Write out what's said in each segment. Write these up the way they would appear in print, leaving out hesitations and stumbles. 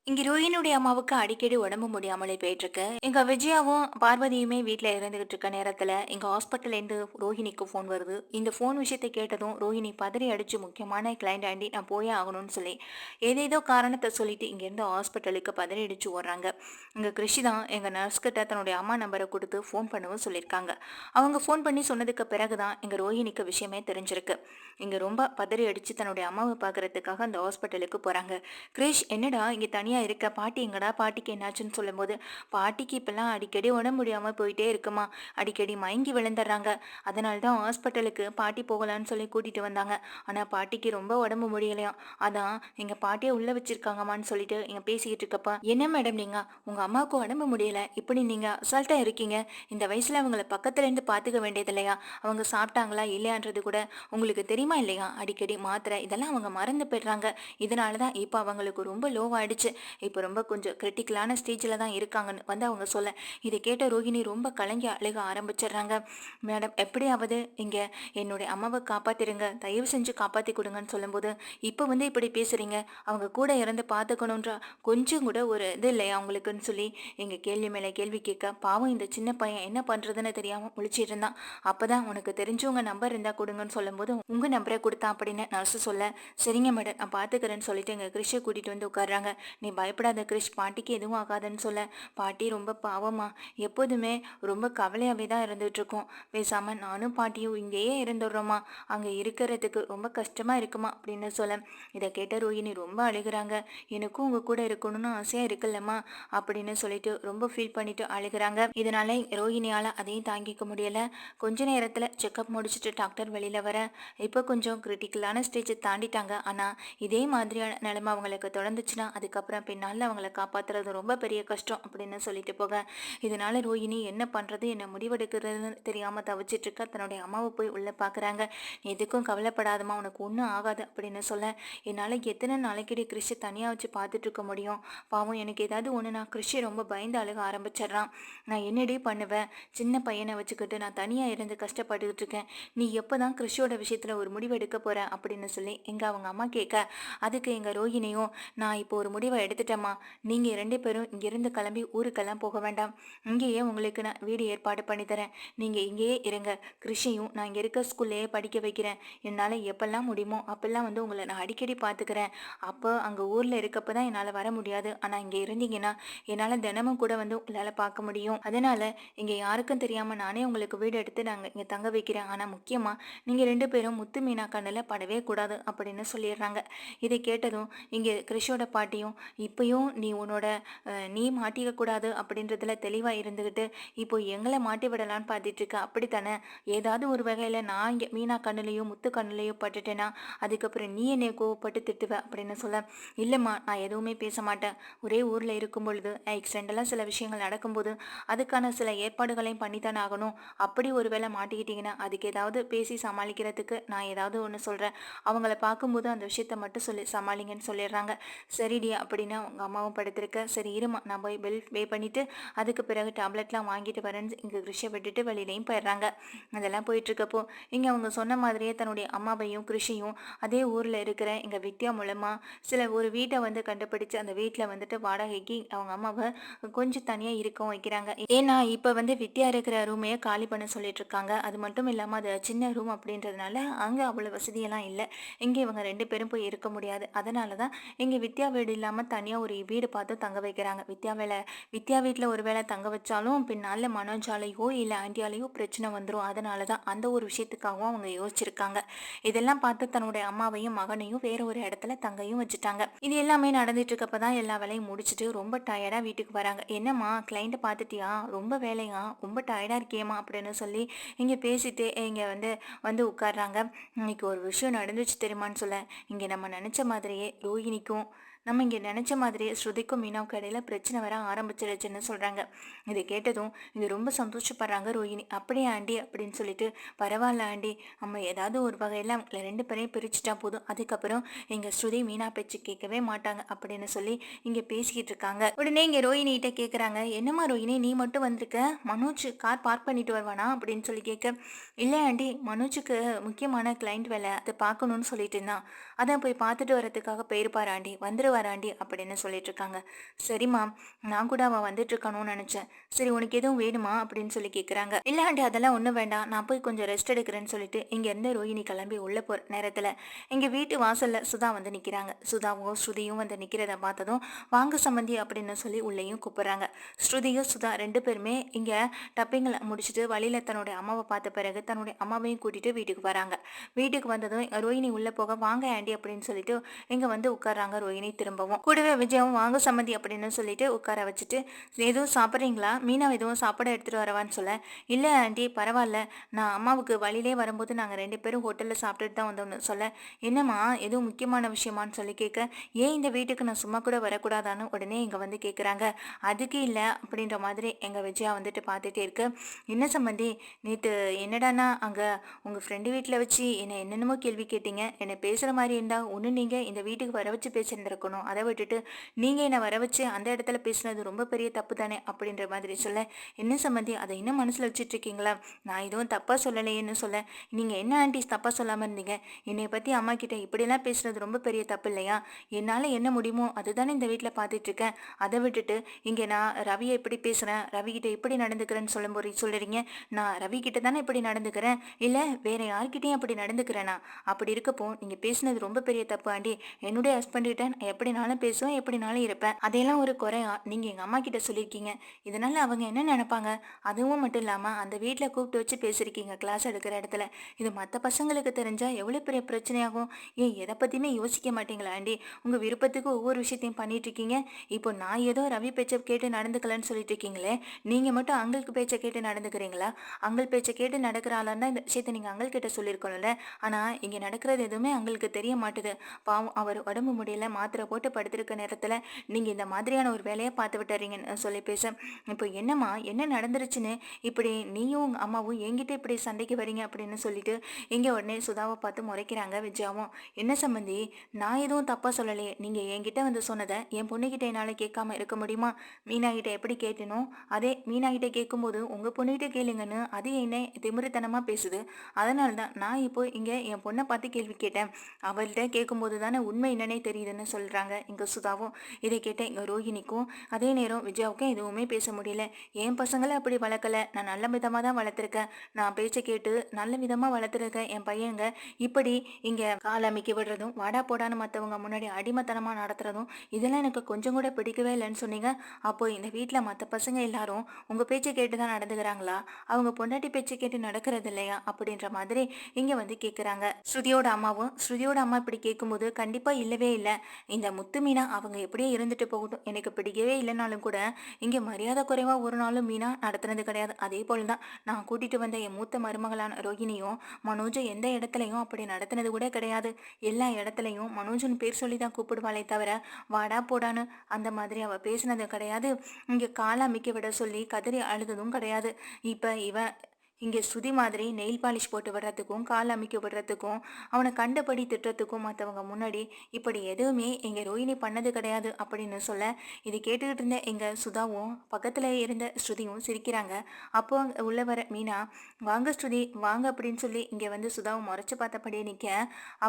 இங்க ரோஹினுடைய அம்மாவுக்கு அடிக்கடி உடம்பு முடியாமலே போயிட்டுருக்கு. எங்க விஜயாவும், பார்வதியுமே வீட்ல இருந்துகிட்டு இருக்க நேரத்துல, எங்க ஹாஸ்பிட்டல்லேருந்து ரோஹிணிக்கு ஃபோன் வருது. இந்த ஃபோன் விஷயத்த கேட்டதும், ரோஹிணி பதறி அடிச்சு முக்கியமான கிளையண்ட் ஆண்டி நான் போயே ஆகணும்னு சொல்லி, ஏதேதோ காரணத்த சொல்லிட்டு இங்கேருந்து ஹாஸ்பிட்டலுக்கு பதறி அடிச்சு ஓடுறாங்க. இங்க கிருஷி தான் எங்க நர்ஸ் கிட்ட தன்னுடைய அம்மா நம்பர குடுத்து ஃபோன் பண்ணவும் சொல்லியிருக்காங்க. அவங்க ஃபோன் பண்ணி சொன்னதுக்கு பிறகு தான் எங்க ரோஹிணிக்கு விஷயமே தெரிஞ்சிருக்கு. இங்க ரொம்ப பதறி அடிச்சு தன்னுடைய அம்மாவ பார்க்கறதுக்காக அந்த ஹாஸ்பிட்டலுக்கு போறாங்க. கிரிஷ் என்னடா இங்க தனியா இருக்க? பாட்டி எங்கடா? பாட்டிக்கு என்னாச்சுன்னு சொல்லும்போது, பாட்டிக்கு இப்பல்லாம் அடிக்கடி உடம்பு முடியாம போயிட்டே இருக்குமா. அடிக்கடி மயங்கி விழுந்துடுறாங்க. அதனால தான் ஹாஸ்பிட்டலுக்கு பாட்டி போகலான்னு சொல்லி கூட்டிட்டு வந்தாங்க. ஆனா பாட்டிக்கு ரொம்ப உடம்பு முடியலையாம். அதான் எங்க பாட்டிய உள்ள வச்சிருக்காங்கம்மான்னு சொல்லிட்டு இங்க பேசிக்கிட்டு இருக்கப்ப, என்ன மேடம் நீங்க? உங்க அம்மாவுக்கு உடம்பு முடியல. இப்படி நீங்க அசால்ட்டா இருக்கீங்க. இந்த வயசுல அவங்கள பக்கத்துல இருந்து பாத்துக்க வேண்டியது இல்லையா? அவங்க சாப்பிட்டாங்களா இல்லையான்றது கூட உங்களுக்கு தெரியுமா இல்லையா? அடிக்கடி மாத்திரை இதெல்லாம் அவங்க மறந்து போயிடுறாங்க. இதனால தான் இப்போ அவங்களுக்கு ரொம்ப லோவாயிடுச்சு. இப்போ ரொம்ப கொஞ்சம் கிரிட்டிக்கலான ஸ்டேஜில் தான் இருக்காங்கன்னு வந்து அவங்க சொல்ல, இதை கேட்ட ரோகிணி ரொம்ப கலங்கி அழுக ஆரம்பிச்சிடுறாங்க. மேடம் எப்படியாவது இங்கே என்னுடைய அம்மாவை காப்பாத்திருங்க, தயவு செஞ்சு காப்பாற்றி கொடுங்கன்னு சொல்லும்போது, இப்போ வந்து இப்படி பேசுறீங்க, அவங்க கூட இருந்து பார்த்துக்கணுன்ற கொஞ்சம் கூட ஒரு இது இல்லையா அவங்களுக்குன்னு சொல்லி எங்கள் கேள்வி மேலே கேள்வி கேட்க, பாவம் இந்த சின்ன பையன் என்ன பண்ணுறதுன்னு தெரியாமல் முழிச்சிட்டு இருந்தான். அப்பதான் உனக்கு தெரிஞ்சவங்க நம்பர் இருந்தால் கொடுங்கன்னு சொல்லும்போது உங்கள் நம்பரை கொடுத்தான் அப்படின்னு நர்ஸு சொல்ல, சரிங்க மேடம் நான் பார்த்துக்கிறேன்னு சொல்லிட்டு எங்கள் கிறிஷை கூட்டிகிட்டு வந்து உட்காடுறாங்க. நீ பயப்படாத கிறிஷ், பாட்டிக்கு எதுவும் ஆகாதுன்னு சொல்ல, பாட்டி ரொம்ப பாவமா எப்போதுமே ரொம்ப கவலையாகவே தான் இருந்துகிட்ருக்கோம். பேசாமல் நானும் பாட்டியும் இங்கேயே இருந்துடுறோமா, அங்கே இருக்கிறதுக்கு ரொம்ப கஷ்டமாக இருக்குமா அப்படின்னு சொல்ல, இதை கேட்ட ரோஹிணி ரொம்ப அழுகிறாங்க. எனக்கும் உங்கள் கூட இருக்கணும்னு ஆசையாக இருக்குல்லம்மா அப்படின்னு சொல்லிட்டு ரொம்ப ஃபீல் பண்ணிட்டு அழுகிறாங்க. இதனால ரோஹிணியால் அதையும் தாங்கிக்க முடியல. கொஞ்ச நேரத்தில் செக்கப் முடிச்சுட்டு டாக்டர் வெளியில் வர, இப்போ கொஞ்சம் கிரிட்டிக்கலான ஸ்டேஜை தாண்டிட்டாங்க. ஆனால் இதே மாதிரியான நிலைமை அவங்களுக்கு தொடர்ந்துச்சுன்னா அதுக்கப்புறம் பின்னால் அவங்கள காப்பாற்றுறது ரொம்ப பெரிய கஷ்டம் அப்படின்னு சொல்லிட்டு போக, இதனால ரோஹிணி என்ன பண்ணுறது என்ன முடிவெடுக்கிறதுன்னு தெரியாமல் தவிச்சிட்டு இருக்க தன்னுடைய அம்மாவை போய் உள்ளே பார்க்குறாங்க. நீ எதுக்கும் கவலைப்படாதம்மா, உனக்கு ஒன்றும் ஆகாது அப்படின்னு சொல்ல, என்னால் எத்தனை நாளைக்கடி கிறிஷை தனியாக வச்சு பார்த்துட்டு இருக்க முடியும்? பாவம் எனக்கு ஏதாவது ஒன்றுனா கிறிஷை ரொம்ப பயந்து அழுக ஆரம்பிச்சிடுறான். நான் என்னடி பண்ணுவேன்? சின்ன பையனை வச்சுக்கிட்டு நான் தனியாக இருந்து கஷ்டப்பட்டுக்கிட்டு இருக்கேன். நீ எப்போ தான் கிறிஷோட விஷயத்தில் ஒரு முடிவு எடுக்க போகிற அப்படின்னு சொல்லி எங்கள் அவங்க அம்மா கேட்க, அதுக்கு எங்கள் ரோஹிணியும், நான் இப்போ ஒரு முடிவை எடுத்துட்டேம்மா. நீங்கள் 2 பேரும் இங்கேருந்து கிளம்பி ஊருக்கெல்லாம் போக வேண்டாம். இங்கேயே உங்களுக்கு நான் வீடு ஏற்பாடு பண்ணி தரேன். நீங்கள் இங்கேயே இருங்க. கிறிஷையும் நான் இங்கே இருக்க ஸ்கூல்லையே படிக்க வைக்கிறேன். என்னால் எப்பெல்லாம் முடியுமோ அப்பெல்லாம் வந்து உங்களை நான் அடிக்கடி பார்த்துக்கிறேன். அப்போ அங்கே ஊரில் இருக்கப்போ தான் என்னால் வர முடியாது. ஆனால் இங்கே இருந்தீங்கன்னா என்னால் தினமும் கூட வந்து உங்களால் பார்க்க முடியும். அதனால் இங்கே யாருக்கும் தெரியாமல் நானே உங்களுக்கு வீடு எடுத்து நாங்கள் இங்கே தங்க வைக்கிறேன். ஆனால் முக்கியமாக நீங்கள் 2 பேரும் முத்து மீனா கண்ணில் படவே கூடாது அப்படின்னு சொல்லிடுறாங்க. இதை கேட்டதும் இங்கே கிறிஷோட பாட்டியும், இப்பயும் நீ உன்னோட நீ மாட்டிக்க கூடாது அப்படின்றதுல தெளிவாக இருந்துக்கிட்டு இப்போ எங்களை மாட்டி விடலான்னு பார்த்துட்டு இருக்க அப்படித்தானே? ஏதாவது ஒரு வகையில் நான் இங்கே மீனா கண்ணுலையோ முத்து கண்ணுலையோ பட்டுட்டேன்னா அதுக்கப்புறம் நீ என்னை கோவப்பட்டு திட்டுவ அப்படின்னு சொல்ல, இல்லைம்மா நான் எதுவுமே பேச மாட்டேன். ஒரே ஊரில் இருக்கும் பொழுது எக்ஸ்டெண்டெல்லாம் சில விஷயங்கள் நடக்கும்போது அதுக்கான சில ஏற்பாடுகளையும் பண்ணித்தானே ஆகணும். அப்படி ஒரு வேளை மாட்டிக்கிட்டீங்கன்னா அதுக்கு ஏதாவது பேசி சமாளிக்கிறதுக்கு நான் ஏதாவது ஒன்று சொல்கிறேன். அவங்கள பார்க்கும்போது அந்த விஷயத்த மட்டும் சொல்லி சமாளிங்கன்னு சொல்லிடுறாங்க. சரிடி அப்படின்னு அவங்க அம்மாவும் படுத்திருக்க, சரி இருமா நான் போய் பில் பே பண்ணிவிட்டு அதுக்கு பிறகு டேப்லெட்லாம் வாங்கிட்டு வரேன்னு இங்கே கிருஷை விட்டுட்டு வெளியிலையும் போயிடுறாங்க. அதெல்லாம் போயிட்டுருக்கப்போ இங்கே அவங்க சொன்ன மாதிரியே தன்னுடைய அம்மாவையும் கிருஷியும் அதே ஊரில் இருக்கிற எங்கள் வித்யா மூலமாக சில ஒரு வீட்டை வந்து கண்டுபிடிச்சு அந்த வீட்டில் வந்துட்டு வாடகைக்கு அவங்க அம்மாவை கொஞ்சம் தனியாக இருக்க வைக்கிறாங்க. ஏன்னா இப்போ வந்து வித்யா இருக்கிற ரூமையே காலி பண்ண சொல்லிட்டு இருக்காங்க. அது மட்டும் இல்லாமல் அது சின்ன ரூம் அப்படின்றதுனால அங்கே அவ்வளோ வசதியெல்லாம் இல்லை. இங்கே இவங்க 2 பேரும் போய் இருக்க முடியாது. அதனால தான் இங்கே வித்யா வீடு இல்லாமல் தனியாக ஒரு வீடு பார்த்து தங்க வைக்கிறாங்க. வித்யா வீட்டில் ஒரு வேளை தங்க வச்சாலும் பின்னால் மனோஜாலேயோ இல்லை ஆண்டியாலேயோ பிரச்சனை வந்துடும். அதனால தான் அந்த ஒரு விஷயத்துக்காகவும் அவங்க யோசிச்சிருக்காங்க. இதெல்லாம் பார்த்து தன்னுடைய அம்மாவையும் மகனையும் வேற ஒரு இடத்துல தங்கையும் வச்சுட்டாங்க. இது எல்லாமே நடந்துட்டு இருக்கப்ப தான் எல்லா வேலையும் முடிச்சுட்டு ரொம்ப டயர்டாக வீட்டுக்கு வராங்க. என்னம்மா கிளைண்ட்டை பார்த்துட்டியா? ரொம்ப வேலையா? ரொம்ப டயர்டாக இருக்கியேம்மா அப்படின்னு சொல்லி இங்கே பேசிட்டு இங்கே வந்து வந்து உட்காடுறாங்க. இன்னைக்கு ஒரு விஷயம் நடந்துச்சு தெரியுமான்னு சொல்ல, இங்கே நம்ம நினச்ச மாதிரியே ரோஹிணிக்கும் நம்ம இங்கே நினச்ச மாதிரியே ஸ்ருதிக்கும் மீனாவுக்கு இடையில பிரச்சனை வர ஆரம்பிச்சிடுச்சுன்னு சொல்கிறாங்க. இதை கேட்டதும் இது ரொம்ப சந்தோஷப்படுறாங்க ரோஹிணி. அப்படியே ஆண்டி அப்படின்னு சொல்லிட்டு, பரவாயில்ல ஆண்டி, நம்ம ஏதாவது ஒரு வகையில் அவங்கள 2 பேரையும் பிரிச்சுட்டா போதும், அதுக்கப்புறம் எங்கள் ஸ்ருதி மீனா பேச்சு கேட்கவே மாட்டாங்க அப்படின்னு சொல்லி இங்கே பேசிக்கிட்டு இருக்காங்க. உடனே இங்கே ரோஹிணிகிட்ட கேட்குறாங்க, என்னம்மா ரோஹிணி நீ மட்டும் வந்திருக்க, மனோஜ் கார் பார்க் பண்ணிட்டு வருவானா அப்படின்னு சொல்லி கேட்க, இல்லை ஆண்டி மனோஜுக்கு முக்கியமான கிளைண்ட் வேலை அதை பார்க்கணுன்னு சொல்லிட்டு இருந்தான், அதான் போய் பார்த்துட்டு வரதுக்காக போயிருப்பார் ஆண்டி, வந்துருவார் வராண்டி அப்படின்னு சொல்லிட்டு இருக்காங்க. சரிம்மா, நான் கூட அவள் வந்துட்டு இருக்கானோன்னு நினச்சேன். சரி உனக்கு எதுவும் வேணுமா அப்படின்னு சொல்லி கேட்குறாங்க. இல்லை ஆண்டி அதெல்லாம் ஒன்றும் வேண்டாம், நான் போய் கொஞ்சம் ரெஸ்ட் எடுக்கிறேன்னு சொல்லிட்டு இங்கேருந்து ரோஹிணி கிளம்பி உள்ளே போகிற நேரத்தில் எங்கள் வீட்டு வாசலில் சுதா வந்து நிற்கிறாங்க. சுதாவும் ஸ்ருதியும் வந்து நிற்கிறத பார்த்ததும் வாங்க சம்மந்தி அப்படின்னு சொல்லி உள்ளேயும் கூப்பிட்றாங்க. ஸ்ருதியும் சுதா ரெண்டு பேருமே இங்கே டப்பிங்களை முடிச்சுட்டு வழியில் தன்னுடைய அம்மாவை பார்த்த பிறகு தன்னுடைய அம்மாவையும் கூட்டிகிட்டு வீட்டுக்கு வராங்க. வீட்டுக்கு வந்ததும் ரோஹிணி உள்ளே போக வாங்க ஆண்டி அப்படின்னு சொல்லிட்டு இங்கே வந்து உட்கார்றாங்க. ரோஹிணி திரும்பவும் கூடவே விஜயாவும் வாங்க சம்மந்தி அப்படின்னு சொல்லிட்டு உட்கார வச்சுட்டு எதுவும் சாப்பிட்றீங்களா, மீனா எதுவும் சாப்பிட எடுத்துகிட்டு வரவான்னு சொல்ல, இல்லை ஆண்டி பரவாயில்ல, நான் அம்மாவுக்கு வழியிலே வரும்போது நாங்கள் ரெண்டு பேரும் ஹோட்டலில் சாப்பிட்டுட்டு தான் வந்தோம்னு சொல்ல, என்னம்மா எதுவும் முக்கியமான விஷயமான்னு சொல்லி கேட்க, ஏன் இந்த வீட்டுக்கு நான் சும்மா கூட வரக்கூடாதான்னு உடனே இங்கே வந்து கேட்குறாங்க. அதுக்கு இல்லை அப்படின்ற மாதிரி எங்கள் விஜயா வந்துட்டு பார்த்துட்டே இருக்கு. என்ன சம்மந்தி, நேற்று என்னடானா அங்கே உங்கள் ஃப்ரெண்டு வீட்டில் வச்சு என்னை என்னென்னமோ கேள்வி கேட்டீங்க, என்னை பேசுகிற மாதிரி இருந்தால் ஒன்று நீங்கள் இந்த வீட்டுக்கு வர வச்சு பேசியிருந்துருக்கணும், அதை விட்டுட்டு நீங்கள் என்னை வர வச்சு அந்த இடத்துல பேசுனது ரொம்ப பெரிய தப்பு தானே அப்படின்ற மாதிரி சொல்ல, என்ன சம்மந்தி அதை இன்னும் மனசில் வச்சுட்டு இருக்கீங்களா, நான் எதுவும் தப்பாக சொல்லலையேன்னு சொல்ல, நீங்கள் என்ன ஆண்டி தப்பாக சொல்லாமல் இருந்தீங்க, என்னை பற்றி அம்மா கிட்ட இப்படிலாம் பேசுறது ரொம்ப பெரிய தப்பு இல்லையா, என்னால் என்ன முடியுமோ அதுதானே இந்த வீட்டில் பார்த்துட்டு இருக்கேன், அதை விட்டுட்டு இங்கே நான் ரவியை இப்படி பேசுகிறேன், ரவி கிட்ட இப்படி நடந்துக்கிறேன்னு சொல்லும்போது சொல்லுறீங்க, நான் ரவி கிட்ட தானே இப்படி நடந்துக்கிறேன், இல்லை வேற யார்கிட்டையும் அப்படி நடந்துக்கிறேனா, அப்படி இருக்கப்போ நீங்கள் பேசுனது ரொம்ப பெரிய தப்பு ஆண்டி, என்னுடைய ஹஸ்பண்ட் கிட்ட நான் எப்படினாலும் பேசுவேன் எப்படினாலும் இருப்பேன், அதையெல்லாம் ஒரு குறையா நீங்கள் எங்கள் அம்மா கிட்ட சொல்லியிருக்கீங்க, இதனால அவங்க என்ன நினைப்பாங்க, அதுவும் மட்டும் இல்லாமல் அந்த வீட்டில் கூப்பிட்டு வச்சு பேசியிருக்கீங்க கிளாஸ் எடுக்கிற இடத்துல, இது மற்ற பசங்களுக்கு தெரிஞ்சால் எவ்வளோ பெரிய பிரச்சனையாகும், ஏன் எதை பற்றியுமே யோசிக்க மாட்டீங்களா ஆண்டி, உங்கள் விருப்பத்துக்கு ஒவ்வொரு விஷயத்தையும் பண்ணிட்டு இருக்கீங்க, இப்போ நான் ஏதோ ரவி பேச்சை கேட்டு நடந்துக்கலன்னு சொல்லிட்டு இருக்கீங்களே, நீங்கள் மட்டும் அங்களுக்கு பேச்சை கேட்டு நடந்துக்கிறீங்களா, அங்கள் பேச்சை கேட்டு நடக்கிற ஆளாக இருந்தால் இந்த விஷயத்தை நீங்கள் அங்கள் கிட்ட சொல்லியிருக்கணும்ல, ஆனால் இங்கே நடக்கிறது எதுவுமே அங்களுக்கு தெரிய மாட்டுது, பாவம் அவர் உடம்பு முடியல மாத்திரை போட்டு படுத்திருக்க நேரத்தில் நீங்கள் இந்த மாதிரியான ஒரு வேலையை பார்த்து விட்டுறீங்கன்னு சொல்லி பேச, இப்போ என்னம்மா என்ன நடந்துருச்சுன்னு இப்படி நீயும் உங்க அம்மாவும் என்கிட்ட இப்படி சண்டைக்கு வரீங்க அப்படின்னு சொல்லிட்டு இங்கே உடனே சுதாவை பார்த்து முறைக்கிறாங்க விஜயாவும். என்ன சம்மந்தி, நான் எதுவும் தப்பாக சொல்லலையே, நீங்கள் என்கிட்ட வந்து சொன்னதை என் பொண்ணுகிட்ட என்னால் கேட்காம இருக்க முடியுமா, மீனா கிட்ட எப்படி கேட்டனோ அதே மீனா கிட்ட கேட்கும்போது உங்கள் பொண்ணுகிட்ட கேளுங்கன்னு அது என்னை திமிருத்தனமாக பேசுது, அதனால தான் நான் இப்போ இங்கே என் பொண்ணை பார்த்து கேள்வி கேட்டேன், அவள்கிட்ட கேட்கும்போது தானே உண்மை என்னன்னே தெரியுதுன்னு சொல்கிறாங்க இங்கே சுதாவும். இதை கேட்ட இங்கே ரோஹிணிக்கும் அதே நேரம் விஜயாவுக்கும் எதுவுமே பேச முடியல. என் பசங்களை அப்படி வளர்க்கல, நான் நல்ல விதமாக தான் வளர்த்துருக்கேன், நான் பேச்சை கேட்டு நல்ல விதமாக வளர்த்துருக்கேன், என் பையங்க இப்படி இங்கே கால் அமைக்க விடுறதும் வாடா போடான்னு மற்றவங்க முன்னாடி அடிமத்தனமாக நடத்துறதும் இதெல்லாம் எனக்கு கொஞ்சம் கூட பிடிக்கவே இல்லைன்னு சொன்னீங்க, அப்போ இந்த வீட்டில் மற்ற பசங்க எல்லாரும் உங்கள் பேச்சை கேட்டு தான் நடந்துக்கிறாங்களா, அவங்க பொண்டாட்டி பேச்சை கேட்டு நடக்கிறது இல்லையா அப்படின்ற மாதிரி இங்கே வந்து கேட்குறாங்க. ஸ்ருதியோட அம்மா இப்படி கேட்கும்போது கண்டிப்பாக இல்லவே இல்லை, இந்த முத்து மீனா அவங்க எப்படியே இருந்துட்டு போகட்டும், எனக்கு பிடிக்கவே இல்லைனாலும் கூட இங்கே மரியாதை குறைவாக ஒரு நாளும் மீனா நடத்துனது கிடையாது, அதே போல் தான் நான் கூட்டிகிட்டு வந்த என் மூத்த மருமகளான ரோஹிணியும் மனோஜும் எந்த இடத்துலையும் அப்படி நடத்துனது கூட கிடையாது, எல்லா இடத்துலையும் மனோஜன் பேர் சொல்லி தான் கூப்பிடுவாளே தவிர வாடா போடான்னு அந்த மாதிரி அவள் பேசினது கிடையாது, இங்கே காலை அமைக்க விட சொல்லி கதறி அழுததும் கிடையாது, இப்போ இவன் இங்கே ஸ்ருதி மாதிரி நெயில் பாலிஷ் போட்டு விடுறதுக்கும் கால் அமைக்க விடுறதுக்கும் அவனை கண்டபடி திட்டுறதுக்கும் மற்றவங்க முன்னாடி இப்படி எதுவுமே எங்கள் ரோஹிணி பண்ணது கிடையாது அப்படின்னு சொல்ல, இது கேட்டுக்கிட்டு இருந்த எங்கள் சுதாவும் பக்கத்தில் இருந்த ஸ்ருதியும் சிரிக்கிறாங்க. அப்போ அங்கே உள்ள வர மீனா வாங்க ஸ்ருதி வாங்க அப்படின்னு சொல்லி இங்கே வந்து சுதாவும் முறைச்சி பார்த்தபடியே நிற்க,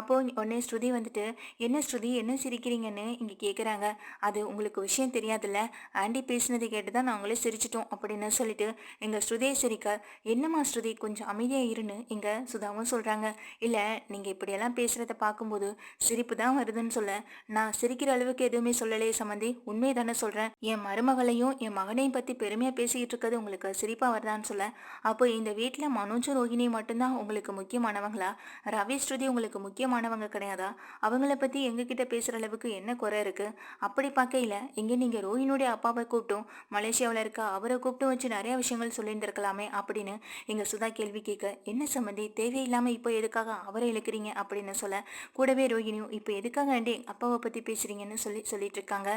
அப்போ உடனே ஸ்ருதி வந்துட்டு என்ன ஸ்ருதி என்ன சிரிக்கிறீங்கன்னு இங்கே கேட்குறாங்க, அது உங்களுக்கு விஷயம் தெரியாதுல்ல, ஆண்டி பேசினதை கேட்டு தான் நாங்களே சிரிச்சிட்டோம் அப்படின்னு சொல்லிட்டு எங்கள் ஸ்ருதியை சிரிக்க, என்னம்மா ஸ்ருதி கொஞ்சம் அமைதியாக இருன்னு இங்கே சுதாவும் சொல்கிறாங்க. இல்லை நீங்கள் இப்படியெல்லாம் பேசுகிறத பார்க்கும்போது சிரிப்பு தான் வருதுன்னு சொல்ல, நான் சிரிக்கிற அளவுக்கு எதுவுமே சொல்லலையே சம்மந்தி, உண்மையை தானே சொல்கிறேன், என் மருமகளையும் என் மகனையும் பற்றி பெருமையாக பேசிக்கிட்டு இருக்கிறது உங்களுக்கு சிரிப்பாக வருதான்னு சொல்ல, அப்போ இந்த வீட்டில் மனோஜும் ரோஹிணி மட்டும்தான் உங்களுக்கு முக்கியமானவங்களா, ரவி ஸ்ருதி உங்களுக்கு முக்கியமானவங்க கிடையாதா, அவங்கள பற்றி எங்ககிட்ட பேசுகிற அளவுக்கு என்ன குறை இருக்குது, அப்படி பார்க்கையில் இங்கே நீங்கள் ரோஹினுடைய அப்பாவை கூப்பிட்டும் மலேசியாவில் இருக்க அவரை கூப்பிட்டு வச்சு நிறைய விஷயங்கள் சொல்லியிருந்திருக்கலாமே அப்படின்னு இங்கே சுதா கேள்வி கேட்க, என்ன சம்மந்தி தேவையில்லாமல் இப்போ எதுக்காக அவரை இழுக்கிறீங்க அப்படின்னு சொல்ல, கூடவே ரோஹிணியும் இப்போ எதுக்காக ஆண்டி அப்பாவை பற்றி பேசுகிறீங்கன்னு சொல்லிட்டு இருக்காங்க,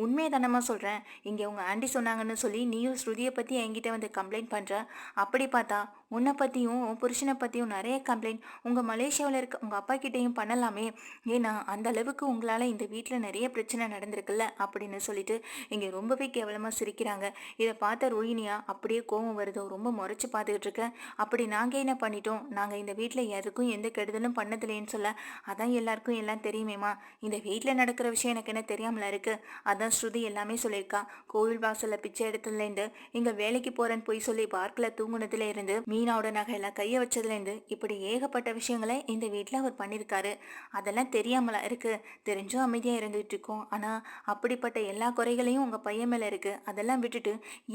உண்மையை தானமாக சொல்கிறேன், இங்கே உங்கள் ஆண்டி சொன்னாங்கன்னு சொல்லி நீயும் ஸ்ருதியை பற்றி என்கிட்ட வந்து கம்ப்ளைண்ட் பண்ணுற, அப்படி பார்த்தா உன்னை பற்றியும் உன் புருஷனை பற்றியும் நிறைய கம்ப்ளைண்ட் உங்கள் மலேசியாவில் இருக்க உங்கள் அப்பா கிட்டேயும் பண்ணலாமே. ஏன்னா அந்த அளவுக்கு உங்களால் இந்த வீட்டில் நிறைய பிரச்சனை நடந்திருக்குல்ல அப்படின்னு சொல்லிட்டு இங்கே ரொம்பவே கேவலமாக சிரிக்கிறாங்க. இதை பார்த்த ரோஹிணியா அப்படியே கோவம் வருதோ, ரொம்ப முறைச்சி பார்த்துக்கிட்டு இருக்கேன். அப்படி நாங்கள் என்ன பண்ணிட்டோம், நாங்கள் இந்த வீட்டில் எதுக்கும் எந்த கெடுதலும் பண்ணதில்லைன்னு சொல்ல, அதான் எல்லாருக்கும் எல்லாம் தெரியுமேம்மா, இந்த வீட்டில் நடக்கிற விஷயம் எனக்கு என்ன தெரியாமல இருக்கு. அதான் ஸ்ருதி எல்லாமே சொல்லியிருக்கா. கோவில் வாசலில் பிச்சை எடுத்ததுலேருந்து இங்கே வேலைக்கு போகிறேன்னு போய் சொல்லி பார்க்கில் தூங்குனதுல இருந்து மீனாவோட நகையெல்லாம் கையை வச்சதுலேருந்து இப்படி ஏகப்பட்ட விஷயங்களை இந்த வீட்டில் அவர் பண்ணியிருக்காரு. அதெல்லாம் தெரியாமலா இருக்கு. தெரிஞ்சும் அமைதியாக இருந்துகிட்டு இருக்கோம். ஆனால் அப்படிப்பட்ட எல்லா குறைகளையும் உங்கள் பையன் மேலே இருக்குது. அதெல்லாம் விட்டுட்டு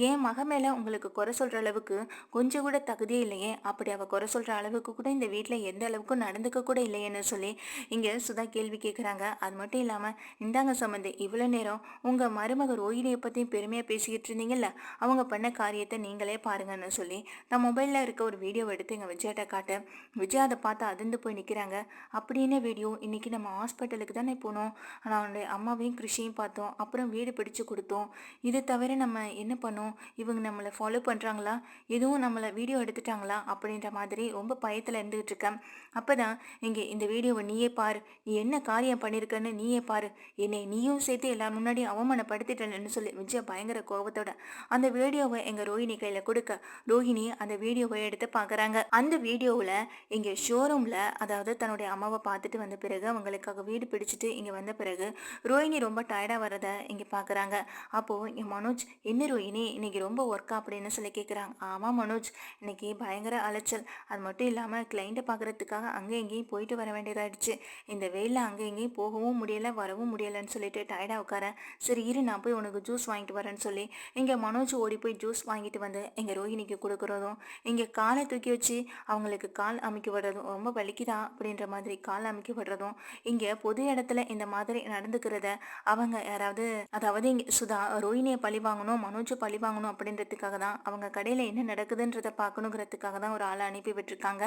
ஏன் மக மேலே உங்களுக்கு குறை சொல்கிற அளவுக்கு கொஞ்சம் கூட தகுதியே இல்லையே. அப்படி அவள் குறை சொல்கிற அளவுக்கு கூட இந்த வீட்டில் எந்த அளவுக்கு நடந்துக்க கூட இல்லையேன்னு சொல்லி இங்கே சுதா கேள்வி கேட்குறாங்க. அது மட்டும் இல்லாமல் இந்தாங்க சம்பந்தி, இவ்வளோ நேரம் உங்கள் மருமக ரோஹிணியை பற்றியும் பெருமையாக பேசிக்கிட்டு இருந்தீங்கல்ல, அவங்க பண்ண காரியத்தை நீங்களே பாருங்கன்னு சொல்லி நான் மொபைலில் இருக்க ஒரு வீடியோ எடுத்து எங்கள் விஜயாட்ட காட்டேன். விஜயா அதை பார்த்து அதிர்ந்து போய் நிற்கிறாங்க. அப்படி என்ன வீடியோ? இன்றைக்கி நம்ம ஹாஸ்பிட்டலுக்கு தானே போனோம். ஆனால் அவனுடைய அம்மாவையும் கிருஷியும் பார்த்தோம். அப்புறம் வீடு பிடிச்சு கொடுத்தோம். இது தவிர நம்ம என்ன பண்ணோம்? இவங்க நம்மளை ஃபாலோ பண்ணுறாங்களா, எதுவும் நம்மளை வீடியோ எடுத்துட்டாங்களா அப்படின்ற மாதிரி ரொம்ப பயத்தில் இருந்துகிட்டு இருக்கேன். அப்போ தான் இங்கே இந்த வீடியோவை நீயே பாரு, நீ என்ன காரியம் பண்ணியிருக்கன்னு நீயே பாரு, என்னை நீயும் சேர்த்து எல்லாரும் முன்னாடி அவமானப்படுத்திட்டேன்னு சொல்லி விஜயா பயங்கர கோபத்தோட அந்த வீடியோவை எங்கள் ரோஹிணி கையில் கொடுக்க, ரோஹிணி அந்த வீடியோவை எடுத்து பார்க்குறாங்க. அந்த வீடியோவில் இங்கே ஷோரூமில், அதாவது தன்னுடைய அம்மாவை பார்த்துட்டு வந்த பிறகு அவங்களுக்காக வீடு பிடிச்சிட்டு இங்கே வந்த பிறகு ரோஹிணி ரொம்ப டயர்டாக வரதை இங்கே பார்க்குறாங்க. அப்போது இங்கே மனோஜ், என்ன ரோஹிணி இன்னைக்கு ரொம்ப ஒர்க்கா அப்படின்னு சொல்லி கேட்குறாங்க. ஆமாம் மனோஜ், இன்னைக்கு பயங்கர அலைச்சல். அது மட்டும் இல்லாமல் கிளைண்ட்டை பார்க்குறதுக்காக அங்கே எங்கேயும் போயிட்டு வர வேண்டியதாகிடுச்சு. இந்த வெயிலில் அங்கே எங்கேயும் போகவும் முடியலை வரவும் முடியலைன்னு சொல்லிட்டு டயர்டாக உட்காரேன். சரி இரு, நான் போய் உனக்கு ஜூஸ் வாங்கிட்டு வரேன்னு சொல்லி இங்கே மனோஜ் ஓடி போய் ஜூஸ் வாங்கிட்டு வந்து இங்கே ரோஹிணிக்கு கொடுக்குறதும், இங்கே காலை தூக்கி வச்சு அவங்களுக்கு கால் அமைக்க விடுறதும், ரொம்ப வலிக்குதா அப்படின்ற மாதிரி கால் அமைக்க விடுறதும், இங்கே பொது இடத்துல இந்த மாதிரி நடந்துக்கிறத அவங்க யாராவது, அதாவது இங்கே சுதா ரோஹிணியை பழி வாங்கணும், மனோஜை பழி வாங்கணும் அப்படின்றதுக்காக தான், அவங்க கடையில் என்ன நடக்குதுன்றதை பார்க்கணுங்கிறதுக்காக தான் ஒரு ஆளை அனுப்பி விட்டுருக்காங்க.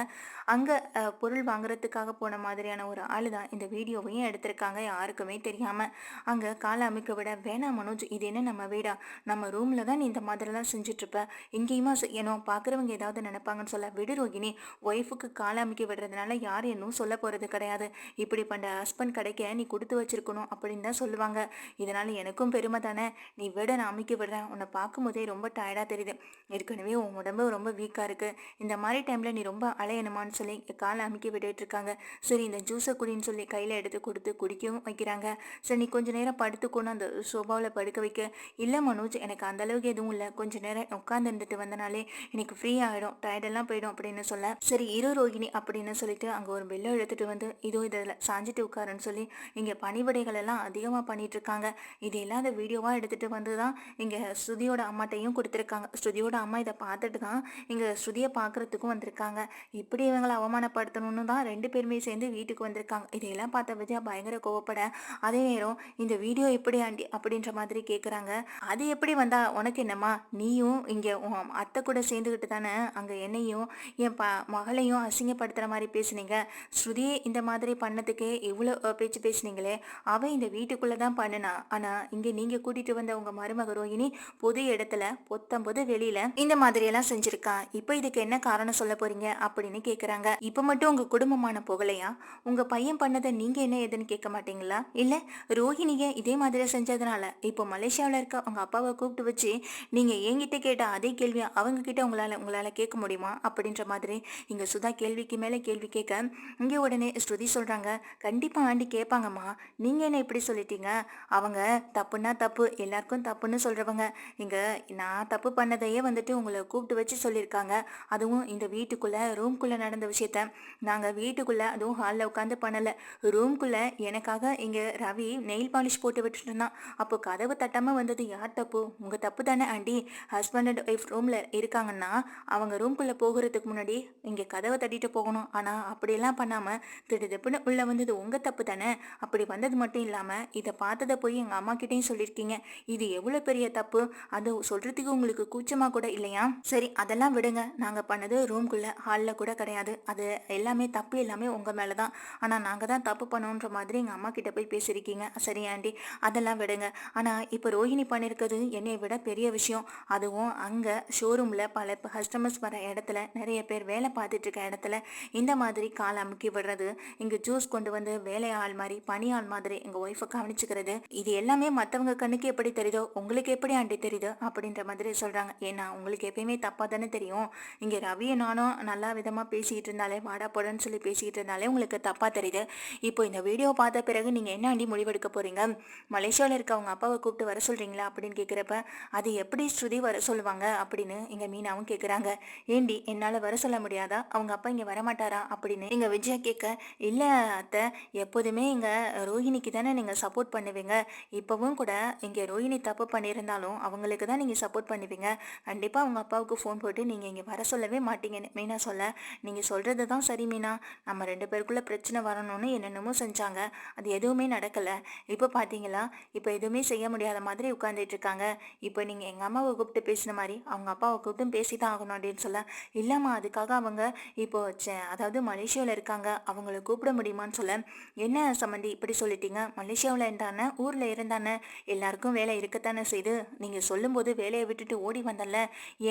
அங்கே பொருள் வாங்குறதுக்காக போன மாதிரியான ஒரு ஆள் தான் இந்த வீடியோவையும் எடுத்திருக்காங்க, யாருக்குமே தெரியாமல். அங்கே காலை அமைக்க விட, வேணாம் மனோஜ், இது என்ன நம்ம வீடா, நம்ம ரூமில் தான் நீ இந்த மாதிரிலாம் செஞ்சிட்ருப்ப, இங்கேயுமா செய்யணும், பார்க்குறவங்க ஏதாவது நினைப்பாங்கன்னு சொல்ல, விடு ரோஹிணி, ஒய்ஃபுக்கு காலை அமைக்க விடுறதுனால யார் இன்னும் சொல்ல போகிறது கிடையாது. இப்படி பண்ண ஹஸ்பண்ட் கிடைக்க நீ கொடுத்து வச்சிருக்கணும் அப்படின்னு தான் சொல்லுவாங்க. இதனால் எனக்கும் பெருமை தானே. நீ விட, நான் அமைக்க விடுறேன். உன்னை பார்க்கும்போதே ரொம்ப டயர்டாக தெரியுது. ஏற்கனவே உன் உடம்பு ரொம்ப வீக்காக இருக்குது. இந்த மாதிரி டைமில் நீ ரொம்ப அலையணுமான்னு சொல்லி காலை அமைக்க விட்டுட்டு இருக்காங்க. சரி இந்த ஜூஸை குடின்னு சொல்லி கையில் எடுத்து கொடுத்து குடிக்கவும் வைக்கிறாங்க. சரி நீ கொஞ்சம் நேரம் படுத்துக்கொண்டு அந்த சோபாவில் படுக்க வைக்க, இல்லை மனோஜ் எனக்கு அந்த அளவுக்கு எதுவும் இல்லை, கொஞ்சம் நேரம் உட்காந்து இருந்துட்டு வந்தனாலே எனக்கு ஃப்ரீ ஆகிடும், டயர்டெல்லாம் போயிடும் அப்படின்னு சொல்ல, சரி இரு ரோஹிணி அப்படின்னு சொல்லிட்டு அங்கே ஒரு பெல்லை எடுத்துகிட்டு வந்து இதோ இதில் சாஞ்சிட்டு உட்காருன்னு சொல்லி இங்கே பணிவிடைகள் எல்லாம் அதிகமாக பண்ணிட்டு இருக்காங்க. இது இல்லாத வீடியோவாக எடுத்துகிட்டு வந்து தான் இங்கே ஸ்ருதியோட அம்மாட்டையும் கொடுத்துருக்காங்க. ஸ்ருதியோட அம்மா இதை பார்த்துட்டு தான் இங்கே ஸ்ருதியை பார்க்குறதுக்கும் வந்திருக்காங்க. இப்படி இவங்களை அவமானப்படுத்தணும்னு தான் ரெண்டு பேருமே சேர்ந்து வீட்டுக்கு வந்திருக்காங்க. இதையெல்லாம் பார்த்த விஜயா பயங்கர கோவப்பட, அதே நேரம் இந்த வீடியோ எப்படி ஆண்டி அப்படின்ற மாதிரி கேட்குறாங்க. அது எப்படி வந்தா உனக்கு என்னம்மா, நீயும் இங்கே உன் அத்தை கூட சேர்ந்துக்கிட்டு தானே அங்கே என்னையும் என் மகளையும் அசிங்கப்படுத்துகிற மாதிரி பேசுனீங்க. ஸ்ருதியை இந்த மாதிரி பண்ணதுக்கே இவ்வளோ பேச்சு பேசுனீங்களே, அவள் இந்த வீட்டுக்குள்ளே தான் பண்ணுனா, ஆனால் இங்கே நீங்கள் கூட்டிகிட்டு வந்த உங்கள் மருமக ரோஹிணி பொது இடத்துல பொத்தம்பொது வெளியில் இந்த மாதிரியெல்லாம் செஞ்சுருக்கா. இப்போ இதுக்கு என்ன காரணம் சொல்ல போறீங்க அப்படின்னு கேட்குறாங்க. இப்போ மட்டும் உங்கள் குடும்பமான புகழையா, உங்கள் பையன் பண்ணதை நீங்கள் என்ன ஏதுன்னு கேட்க மாட்டீங்களா? இல்லை ரோஹிணியை இதே மாதிரி செஞ்சதுனால இப்போ மலேசியாவில் இருக்க உங்கள் அப்பாவை கூப்பிட்டு வச்சு நீங்கள் என்கிட்ட கேட்ட அதே கேள்வியை அவங்கக்கிட்ட உங்களால் கேட்க முடியுமா அப்படின்ற மாதிரி இங்கே சுதா கேள்விக்கு மேலே கேள்வி கேட்க, இங்கே உடனே ஸ்ருதி சொல்கிறாங்க, கண்டிப்பாக ஆண்டி கேட்பாங்கம்மா, நீங்கள் என்ன இப்படி சொல்லிட்டீங்க, அவங்க தப்புன்னா தப்பு, எல்லாருக்கும் தப்புன்னு சொல்கிறவங்க, இங்கே நான் தப்பு பண்ணதையே வந்துட்டு உங்களை கூப்பிட்டு வச்சு சொல்லியிருக்காங்க. அதுவும் இந்த வீட்டுக்குள்ளே ரூம்குள்ளே நடந்த விஷயத்த நாங்கள் வீட்டுக்குள்ளே, அதுவும் ஹாலில் உட்காந்து பண்ணலை, ரூம்குள்ளே எனக்காக இங்கே ரவி நெயில் பாலிஷ் போட்டு விட்டுட்டு இருந்தான். அப்போ கதவு தட்டாமல் வந்தது யார் தப்பு? உங்கள் தப்பு தானே ஆண்டி. ஹஸ்பண்ட் அண்ட் ஒய்ஃப் ரூமில் இருக்காங்கன்னா அவங்க ரூம்குள்ளே போகிறதுக்கு முன்னாடி இங்கே கதவை தட்டிட்டு போகணும். ஆனால் அப்படியெல்லாம் பண்ணாமல் திடுதிப்புன்னு உள்ளே வந்தது உங்கள் தப்பு தானே. அப்படி வந்தது மட்டும் இல்லாமல் இதை பார்த்ததை போய் எங்கள் அம்மா கிட்டேயும் சொல்லியிருக்கீங்க. இது எவ்வளோ பெரிய தப்பு, அது சொல்கிறதுக்கு உங்களுக்கு கூச்சமாக கூட இல்லையா? சரி அதெல்லாம் விடுங்க, நாங்கள் பண்ணது ரூம்குள்ளே ஹாலில் கூட கிடையாது. அது எல்லாமே தப்பு, எல்லாமே உங்கள் மேலே தான். ஆனால் நாங்கள் தான் தப்பு பண்ணோன்ற மாதிரி எங்கள் அம்மா கிட்ட போய் பேசியிருக்கீங்க. சரி ஆண்டி, அதெல்லாம் விடுங்க. ஆனால் இப்போ ரோஹிணி பண்ணியிருக்கிறது என்னை விட பெரிய விஷயம். அதுவும் அங்கே ஷோரூமில் பல கஸ்டமர்ஸ் வர இடத்துல, நிறைய பேர் வேலை பார்த்துட்டு இருக்க இடத்துல இந்த மாதிரி கால் அமுக்கி விடுறது, இங்க ஜூஸ் கொண்டு வந்து வேலை ஆள் மாதிரி பணியாள் மாதிரி எங்க ஒய்ஃபை கவனிச்சுக்கிறது, இது எல்லாமே மத்தவங்க கண்ணுக்கு எப்படி தெரியுதோ உங்களுக்கு எப்படி ஆண்டி தெரியுதோ அப்படின்ற மாதிரி சொல்றாங்க. ஏன்னா உங்களுக்கு எப்பயுமே தப்பா தானே தெரியும். இங்க ரவியும் நானும் நல்லா விதமா பேசிக்கிட்டு இருந்தாலே, வாடா போடன்னு சொல்லி பேசிக்கிட்டு இருந்தாலே உங்களுக்கு தப்பா தெரியுது. இப்போ இந்த வீடியோ பார்த்த பிறகு நீங்க என்ன ஆண்டி முடிவெடுக்க போறீங்க? மலேசியாவில் இருக்க அவங்க அப்பாவை கூப்பிட்டு வர சொல்றீங்களா அப்படின்னு கேட்குறப்ப, அது எப்படி ஸ்ருதி வர சொல்லுவாங்க அப்படின்னு எங்க மீனாவும் கேட்குறாங்க. ஏண்டி என்னால் வர சொல்ல முடியாதா? அவங்க அப்பா இங்கே வரமாட்டாரா அப்படின்னு எங்க விஜயா கேட்க, இல்லை அத்தை, எப்போதுமே இங்கே ரோஹிணிக்கு தானே நீங்கள் சப்போர்ட் பண்ணுவீங்க. இப்போவும் கூட இங்கே ரோஹிணி தப்பு பண்ணியிருந்தாலும் அவங்களுக்கு தான் நீங்கள் சப்போர்ட் பண்ணுவீங்க. கண்டிப்பாக அவங்க அப்பாவுக்கு ஃபோன் போட்டு நீங்கள் இங்கே வர சொல்லவே மாட்டீங்கன்னு மீனா சொல்ல, நீங்கள் சொல்கிறது தான் சரி மீனா, நம்ம ரெண்டு பேருக்குள்ளே பிரச்சனை வரணும்னு என்னென்னமோ செஞ்சாங்க, அது எதுவுமே நடக்கலை. இப்போ பார்த்தீங்களா, இப்போ எதுவுமே செய்ய முடியாத மாதிரி உட்காந்துட்டு இருக்காங்க. இப்போ நீங்கள் எங்கள் அம்மாவை கூப்பிட்டு பேசின மாதிரி அவங்க அப்பாவை கூப்பிட்டு பேசி தான் ஆகணும் அப்படின்னு சொல்ல, இல்லைம்மா அதுக்காக அவங்க இப்போ அதாவது மலேசியாவில் இருக்காங்க, அவங்கள கூப்பிட முடியுமான்னு சொல்ல, என்ன சம்மந்தி இப்படி சொல்லிட்டீங்க? மலேசியாவில் இருந்தானே, ஊரில் இருந்தானே, எல்லாருக்கும் வேலை இருக்கத்தானே செய்து, நீங்கள் சொல்லும்போது வேலையை விட்டுட்டு ஓடி வந்தல,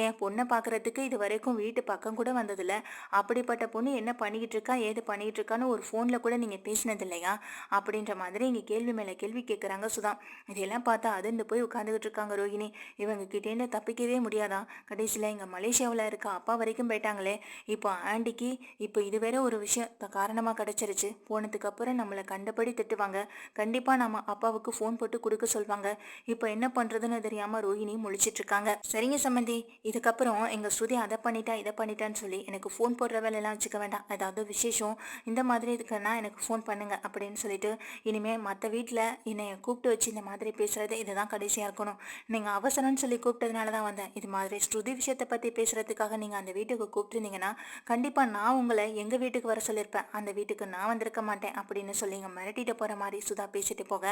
ஏன் பொண்ணை பார்க்குறதுக்கு இது வரைக்கும் வீட்டு பக்கம் கூட வந்ததில்ல, அப்படிப்பட்ட பொண்ணு என்ன பண்ணிக்கிட்டு இருக்கா ஏது பண்ணிக்கிட்டு இருக்கான்னு ஒரு ஃபோனில் கூட நீங்கள் பேசினது இல்லையா அப்படின்ற மாதிரி இங்கே கேள்வி மேலே கேள்வி கேட்குறாங்க சுதா. இதெல்லாம் பார்த்தா அதிர்ந்து போய் உட்காந்துக்கிட்டு இருக்காங்க ரோஹிணி. இவங்க கிட்டேருந்து தப்பிக்கவே முடியாதான். கடைசியில் இங்கே மலேசியாவில் இருக்க அப்பா வரைக்கும் போயிட்டாங்களே, இப்போ ஆண்டிக்கு இப்போ இது வேற ஒரு விஷயம் காரணமாக கிடச்சிருச்சு. போனதுக்கு அப்புறம் நம்மளை கண்டபடி திட்டுவாங்க, கண்டிப்பாக நம்ம அப்பாவுக்கு ஃபோன் போட்டு கொடுக்க சொல்லுவாங்க. இப்போ என்ன பண்ணுறதுன்னு தெரியாமல் ரோஹிணி முழிச்சிட்டு இருக்காங்க. சரிங்க சம்மந்தி, இதுக்கப்புறம் எங்கள் ஸ்ருதி அதை பண்ணிட்டா இதை பண்ணிட்டான்னு சொல்லி எனக்கு ஃபோன் போடுற வேலையெல்லாம் வச்சுக்க வேண்டாம். ஏதாவது விசேஷம் இந்த மாதிரி இருக்குன்னா எனக்கு ஃபோன் பண்ணுங்க அப்படின்னு சொல்லிட்டு, இனிமேல் மற்ற வீட்டில் என்னை கூப்பிட்டு வச்சு இந்த மாதிரி பேசுறது இதுதான் கடைசியாக இருக்கணும். நீங்கள் அவசரம்னு சொல்லி கூப்பிட்டதுனால தான் வந்தேன். இது மாதிரி ஸ்ருதி விஷயத்தை பற்றி பேசுறதுக்காக நீங்கள் அந்த வீட்டுக்கு கூப்பிட்டுருந்தீங்கன்னா கண்டிப்பாக நான் உங்களை எங்கள் வீட்டுக்கு வர சொல்லியிருப்பேன், அந்த வீட்டுக்கு நான் வந்திருக்க மாட்டேன் அப்படின்னு சொல்லி இங்கே மிரட்டிட்டு போகிற மாதிரி சுதா பேசிட்டு போக,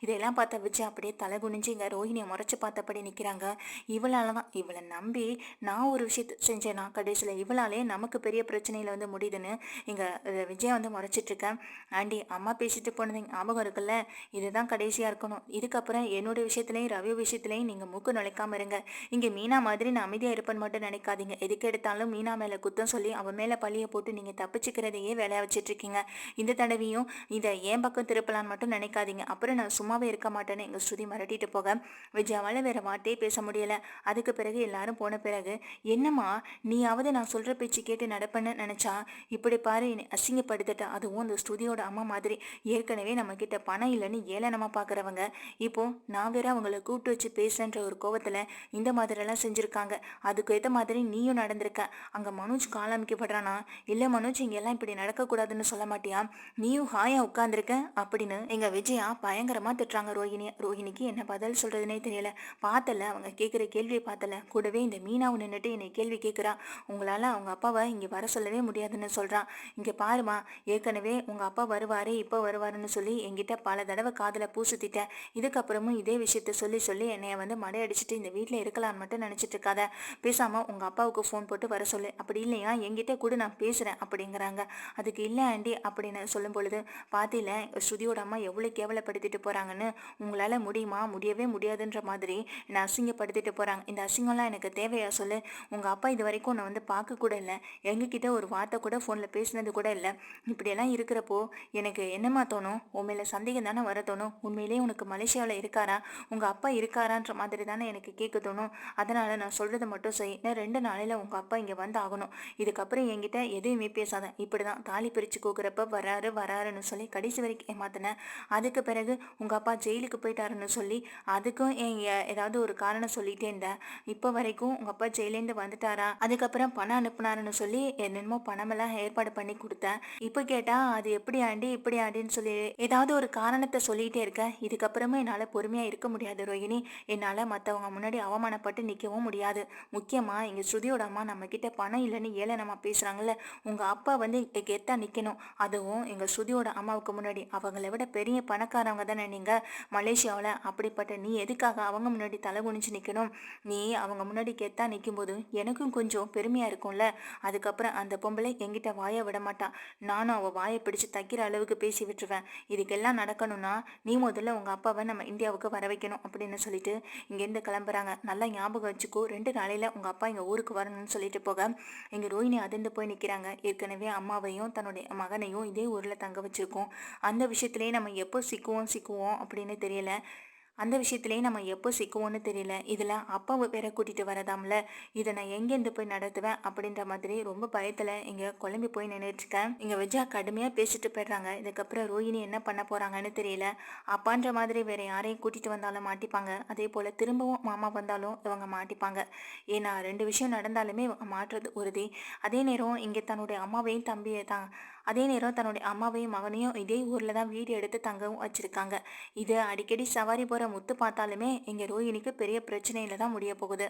இதெல்லாம் பார்த்த வச்சு அப்படியே தலை குனிஞ்சு இங்கே ரோஹிணியை முறைச்சி பார்த்தபடி நிற்கிறாங்க. இவளால தான், இவளை நம்பி நான் ஒரு விஷயத்தை செஞ்சேன்னா கடைசியில் இவளாலே நமக்கு பெரிய பிரச்சனையில் வந்து முடியுதுன்னு இங்கே விஜயா வந்து முறைச்சிட்ருக்கேன். ஆண்டி அம்மா பேசிட்டு போனது ஞாபகம் இருக்குல்ல, இதுதான் கடைசியாக இருக்கணும். இதுக்கப்புறம் என்னோட விஷயத்துலையும் ரவி விஷயத்துலையும் நீங்கள் மூக்கு நுழைக்காம இருங்க. இங்கே மீனா மாதிரி நான் அமைதியாக இருப்பேன்னு மட்டும் நினைக்காதீங்க. எதுக்கு எடுத்தாலும் மீனா மேலே குத்தம் சொல்லி அவன் மேலே பழியை போட்டு நீங்கள் தப்பிச்சுக்கிறதையே வேலையை வச்சிட்ருக்கீங்க. இந்த தடவையும் இதை ஏன் பக்கம் திருப்பலான்னு மட்டும் நினைக்காதீங்க. அப்புறம் நான் சும்மாவே இருக்க மாட்டேன்னு எங்கள் ஸ்ருதி மிரட்டிட்டு போக, விஜயாவால் வேறு வார்த்தையே பேச முடியலை. அதுக்கு பிறகு எல்லாரும் போன பிறகு, என்னம்மா நீயாவது நான் சொல்கிற பேச்சு கேட்டு நடப்பேன்னு நினச்சா இப்படி பாரு என்னை அசிங்கப்படுத்திட்ட, அதுவும் அந்த ஸ்ருதியோட அம்மா மாதிரி. ஏற்கனவே நம்மக்கிட்ட பணம் இல்லைன்னு ஏளனமாக பார்க்குறவங்க இப்போ நான் வேற அவங்கள கூப்பிட்டு வச்சு பேசுகிறேன்ற ஒரு கோவத்தில் இந்த மாதிரிலாம் செஞ்சுருக்காங்க. அதுக்கு ஏற்ற மாதிரி நீயும் நடந்திருக்க. அங்கே மனோஜ் காலமிக்கப்படுறானா, இல்லை மனோஜ் இங்கெல்லாம் இப்படி நடக்கக்கூடாதுன்னு சொல்ல மாட்டியா, நீயும் ஹாயா உட்காந்துருக்க அப்படின்னு எங்கள் விஜயா பயங்கரமாக திட்டுறாங்க ரோஹிணிக்கு என்ன பதில் சொல்கிறதுனே தெரியல. பார்த்தல அவங்க கேட்குற கேள்வியை பார்த்தல, கூடவே இந்த மீனாவை நின்றுட்டு என்னை கேள்வி கேட்குறா, உங்களால் அவங்க அப்பாவை இங்கே வர சொல்லவே முடியாதுன்னு சொல்கிறான். இங்கே பாருமா, ஏற்கனவே உங்கள் அப்பா வருவார் இப்போ வருவாருன்னு சொல்லி என்கிட்ட பல தடவை காதில் பூசுத்திட்டேன். இதுக்கப்புறமும் இதே விஷயத்த சொல்லி சொல்லி என்னைய வந்து மடையடிச்சிட்டு இந்த வீட்டில் இருக்கலான்னு மட்டும் நினச்சிட்டு இருக்காத. பேசாமல் உங்கள் அப்பாவுக்கு ஃபோன் போட்டு வர சொல்லு, அப்படி இல்லையா என்கிட்ட கூட நான் பேசுகிறேன் அப்படிங்கிறாங்க. அதுக்கு இல்லை ஆண்டி அப்படின்னு சொல்லும் பொழுது, பார்த்தில ஸ்ருதியோட அம்மா எவ்வளோ கேவலப்படுத்திட்டு போகிறாங்கன்னு, உங்களால் முடியுமா, முடியவே முடியாதுன்ற மாதிரி என்னை அசிங்கப்படுத்திட்டு போகிறாங்க. இந்த அசிங்கம்லாம் எனக்கு தேவையா சொல்லு? உங்கள் அப்பா இது வரைக்கும் உன்னை வந்து பார்க்க கூட இல்லை, எங்ககிட்ட ஒரு வார்த்தை கூட ஃபோனில் பேசினது கூட இல்லை. இப்படியெல்லாம் இருக்கிறப்போ எனக்கு என்னமா தோணும், உன் மேலே சந்தேகம் தானே வர தோணும். உண்மையிலேயே உனக்கு மலேசியாவில் இருக்காரா, உங்கள் அப்பா இருக்காரான்ற மாதிரி தானே எனக்கு கேட்க தோணும். அதனால் நான் சொல்கிறத மட்டும் செய், நான் 2 நாளையில் உங்கள் அப்பா இங்கே வந்து ஆகணும். இதுக்கப்புறம் என்கிட்ட எதுவுமே பேசாத. இப்படி தான் தாலி பிரித்து கூக்குறப்ப வராருன்னு சொல்லி கடைசி வரைக்கும் ஏமாத்தினேன். அதுக்கு பிறகு உங்கள் அப்பா ஜெயிலுக்கு போயிட்டாருன்னு சொல்லி அதுக்கும் ஏதாவது ஒரு காரணம் சொல்லிகிட்டே இருந்தேன். இப்போ வரைக்கும் உங்கள் அப்பா ஜெயிலேருந்து வந்துட்டாரா, அதுக்கப்புறம் பணம் அனுப்புனாருன்னு சொல்லி என்னென்னமோ பணமெல்லாம் ஏற்பாடு பண்ணி கொடுத்தேன். இப்போ கேட்டால் அது எப்படி ஆண்டி இப்படி ஆண்டின்னு சொல்லி ஏதாவது ஒரு காரணத்தை சொல்லிகிட்டே இருக்கேன். இதுக்கப்புறமே என்னால் பொறுமையாக இருக்க முடியாது ரோஹிணி. என்னால் மற்றவங்க முன்னாடி அவமானப்பட்டு நிற்கவும் முடியாது. முக்கியமாக இங்கே ஸ்ருதியோட அம்மா நம்மக்கிட்ட பணம் இல்லைன்னு ஏளனமாக பேசுகிறாங்கல்ல, உங்கள் அப்பா வந்து கெத்தாக நிற்கணும். அதுவும் எங்கள் ஸ்ருதியோட அம்மாவுக்கு முன்னாடி. அவங்கள விட பெரிய பணக்காரவங்க தானே நீங்கள் மலேசியாவில். அப்படிப்பட்ட நீ எதுக்காக அவங்க முன்னாடி தலை குனிஞ்சு நிற்கணும்? நீ அவங்க முன்னாடி கெத்தாக நிற்கும்போது எனக்கும் கொஞ்சம் பெருமையாக இருக்கும்ல. அதுக்கப்புறம் அந்த பொம்பளை எங்கிட்ட வாயை விட மாட்டான். நானும் அவள் வாயை பிடிச்சி தைக்கிற அளவுக்கு பேசி விட்டுருவேன். இதுக்கெல்லாம் நடக்கணும்னா நீ முதல்ல உங்கள் அப்பாவை நம்ம இந்தியாவுக்கு வர வைக்கணும் அப்படின்னு சொல்லிட்டு இங்கேருந்து கிளம்புறாங்க. நல்லா ஞாபகம் வச்சுக்கோ, 2 நாளையில் உங்கள் அப்பா இங்கே ஊருக்கு வரணும்னு பண்ணணும்னு சொல்லிட்டு போக எங்கள் ரோஹிணி அதிர்ந்து போய் நிற்கிறாங்க. ஏற்கனவே அம்மாவையும் தன்னுடைய மகனையும் இதே ஊரில் தங்க வச்சுருக்கோம். அந்த விஷயத்துலேயே நம்ம எப்போ சிக்குவோம் அப்படின்னு தெரியல. அந்த விஷயத்துலேயே நம்ம எப்போ சிக்குவோன்னு தெரியல. இதில் அப்பாவை வேற கூட்டிகிட்டு வரதாம்ல. இதை நான் எங்கேருந்து போய் நடத்துவேன் அப்படின்ற மாதிரி ரொம்ப பயத்தில் இங்கே குழம்பி போய் நின்றுட்டுருக்கேன். இங்கே விஜயா கடுமையாக பேசிட்டு போயிடுறாங்க. இதுக்கப்புறம் ரோஹிணி என்ன பண்ண போகிறாங்கன்னு தெரியல. அப்பான்ற மாதிரி வேற யாரையும் கூட்டிகிட்டு வந்தாலும் மாட்டிப்பாங்க. அதே போல் திரும்பவும் மாமா வந்தாலும் இவங்க மாட்டிப்பாங்க. ஏன்னா 2 விஷயம் நடந்தாலுமே இவங்க மாட்டுறது உறுதி. அதே நேரம் இங்கே தன்னுடைய அம்மாவையும் அதே நேரம் தன்னுடைய அம்மாவையும் மகனையும் இதே ஊரில் தான் வீடு எடுத்து தங்கவும் வச்சுருக்காங்க. இது அடிக்கடி சவாரி போகிற முத்து பார்த்தாலுமே இங்கே ரோஹிணிக்கு பெரிய பிரச்சனையில் தான் முடிய போகுது.